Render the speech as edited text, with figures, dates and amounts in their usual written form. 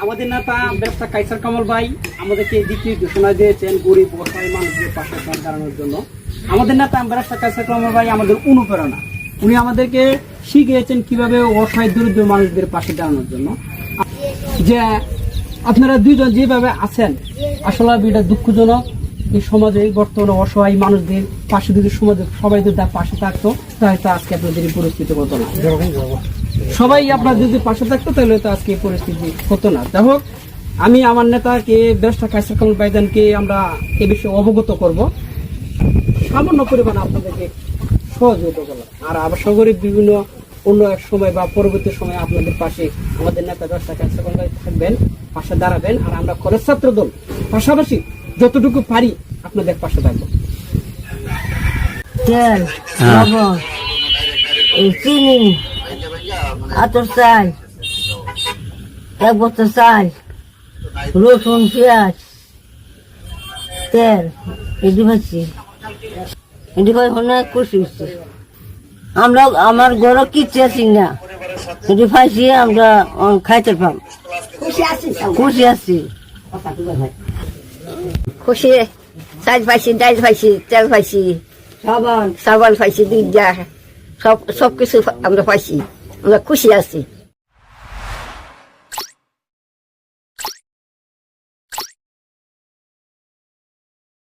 আমাদের নেতা ব্যবসা কাইসার কামাল ভাই আমাদেরকে দ্বিতীয় ঘোষণা দিয়েছেন গরিব অসহায় মানুষদের পাশে দাঁড়ানোর জন্য। আমাদের নেতা ব্যবসা কাইসার কামাল ভাই আমাদের অনুপ্রেরণা। উনি আমাদেরকে শিখিয়েছেন কিভাবে অসহায় দরিদ্র মানুষদের পাশে দাঁড়ানোর জন্য। যে আপনারা দুইজন যেভাবে আছেন আসলে এটা দুঃখজনক। এই সমাজে বর্তমানে অসহায় মানুষদের পাশে যদি সমাজে সবাই যদি তার পাশে থাকতো তাহলে তো আজকে আপনাদের এই পরিস্থিতি হতো না। সবাই আপনার যদি পাশে থাকতো তাহলে তো আজকে এই পরিস্থিতি হতো না। যাই হোক, আমি আমার নেতাকে ব্যবসা কাইসার কামাল ভাইজানকে আমরা এ বিষয়ে অবগত করব, সামান্য পরিমাণ আপনাদেরকে সহযোগিতা করবো। আর আশা করি বিভিন্ন অন্য এক সময় বা পরবর্তী সময় আপনাদের পাশে আমাদের নেতা ব্যবসা কাইসার কামাল ভাই থাকবেন, পাশে দাঁড়াবেন। আর আমরা কলেজ ছাত্র দল পাশাপাশি যতটুকু পারি আপনাদের পাশে থাকবো। তেল, লবণ, চিনি, আতর চাল, 1 বস্তা চাল, রসুন, পেঁয়াজ, তেল, এটি পাচ্ছি। এটি অনেক খুশি হচ্ছে। আমরা আমার ঘরে কিচ্ছু আছি না, এটি পাইছি আমরা খাইতে পাম। খুশি আছি। খুশি চাল পাইছি, ডাল পাইছি, তেল পাইছি, সাবান পাইছি, দিদা সব কিছু আমরা পাইছি। আমরা খুশি আছি।